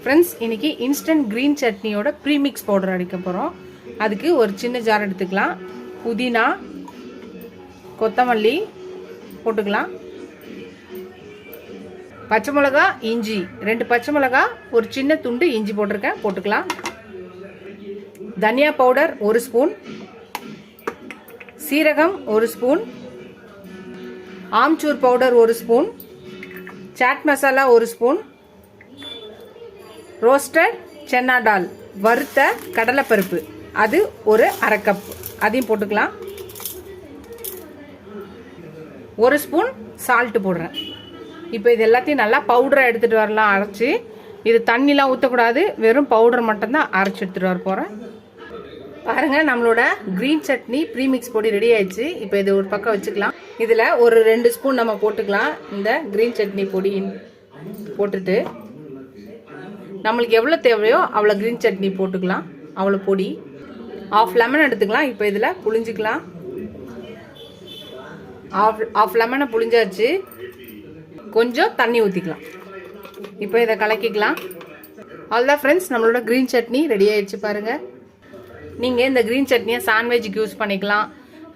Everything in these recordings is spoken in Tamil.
ஃப்ரெண்ட்ஸ், இன்றைக்கி இன்ஸ்டன்ட் க்ரீன் சட்னியோட ப்ரீமிக்ஸ் பவுடர் அடிக்க போகிறோம். அதுக்கு ஒரு சின்ன ஜார் எடுத்துக்கலாம். புதினா, கொத்தமல்லி போட்டுக்கலாம். பச்சை மிளகா, இஞ்சி 2 பச்சை மிளகா, ஒரு சின்ன துண்டு இஞ்சி போட்டிருக்கேன், போட்டுக்கலாம். தனியா பவுடர் 1 ஸ்பூன், சீரகம் 1 spoon, amchur powder 1 spoon, chaat masala 1 spoon, roasted chana dal வறுத்த கடலைப்பருப்பு அது ஒரு 1/2 கப், அதையும் போட்டுக்கலாம். 1 ஸ்பூன் சால்ட்டு போடுறேன். இப்போ இது எல்லாத்தையும் நல்லா பவுடராக எடுத்துகிட்டு வரலாம் அரைச்சி. இது தண்ணிலாம் ஊற்றக்கூடாது, வெறும் பவுடர் மட்டும்தான் அரைச்சி எடுத்துகிட்டு வர போகிறேன். பாருங்கள், நம்மளோட க்ரீன் சட்னி ப்ரீமிக்ஸ் பொடி ரெடி ஆயிடுச்சு. இப்போ இது ஒரு பக்கம் வச்சுக்கலாம். இதில் ஒரு 2 ஸ்பூன் நம்ம போட்டுக்கலாம். இந்த க்ரீன் சட்னி பொடி போட்டுட்டு நம்மளுக்கு எவ்வளோ தேவையோ அவ்வளோ க்ரீன் சட்னி போட்டுக்கலாம். அவ்வளோ பொடி. 1/2 லெமன் எடுத்துக்கலாம். இப்போ இதில் புளிஞ்சிக்கலாம். 1/2 லெமனை புளிஞ்சாச்சு. கொஞ்சம் தண்ணி ஊற்றிக்கலாம். இப்போ இதை கலக்கிக்கலாம். அவ்வளோதான் ஃப்ரெண்ட்ஸ், நம்மளோட க்ரீன் சட்னி ரெடி ஆயிடுச்சு. பாருங்கள், நீங்கள் இந்த க்ரீன் சட்னியை சாண்ட்விச்சுக்கு யூஸ் பண்ணிக்கலாம்,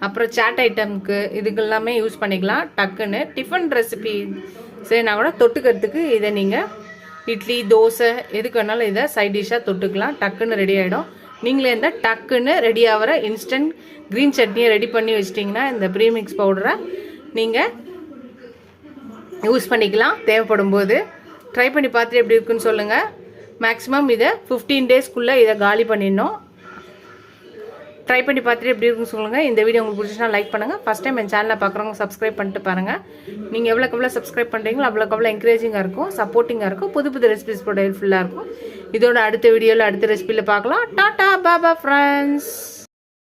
அப்புறம் சாட் ஐட்டமுக்கு இதுக்கெல்லாமே யூஸ் பண்ணிக்கலாம். டக்குன்னு டிஃபன் ரெசிபி செய்யினா கூட தொட்டுக்கிறதுக்கு இதை நீங்கள் இட்லி, தோசை எதுக்கு வேணாலும் இதை சைட் டிஷ்ஷாக தொட்டுக்கலாம். டக்குன்னு ரெடி ஆகிடும். நீங்களே இந்த டக்குன்னு ரெடி ஆகிற இன்ஸ்டன்ட் க்ரீன் சட்னியை ரெடி பண்ணி வச்சிட்டிங்கன்னா இந்த ப்ரீமிக்ஸ் பவுடரை நீங்கள் யூஸ் பண்ணிக்கலாம். தேவைப்படும் போது ட்ரை பண்ணி பார்த்துட்டு எப்படி இருக்குன்னு சொல்லுங்கள். மேக்ஸிமம் இதை 15 டேஸ்க்குள்ளே இதை காலி பண்ணிடணும். ட்ரை பண்ணி பார்த்துட்டு எப்படி இருக்குன்னு சொல்லுங்கள். இந்த வீடியோ உங்களுக்கு பிடிச்சினா லைக் பண்ணுங்கள். ஃபஸ்ட் டைம் என் சேனலை பார்க்குறவங்க சப்ஸ்கிரைப் பண்ணிட்டு பாருங்கள். நீங்கள் எவ்வளோக்கு சப்ஸ்கிரைப் பண்ணுறீங்களோ அவ்வளோக்கு என்கரேஜிங்காக இருக்கும், சப்போர்ட்டிங்காக இருக்கும், புது ரெசிபிஸ் போட ஹெல்ப்ஃபுல்லாக இருக்கும். இதோட அடுத்த வீடியோவில் அடுத்த ரெசிபியில் பார்க்கலாம். Tata Baba friends.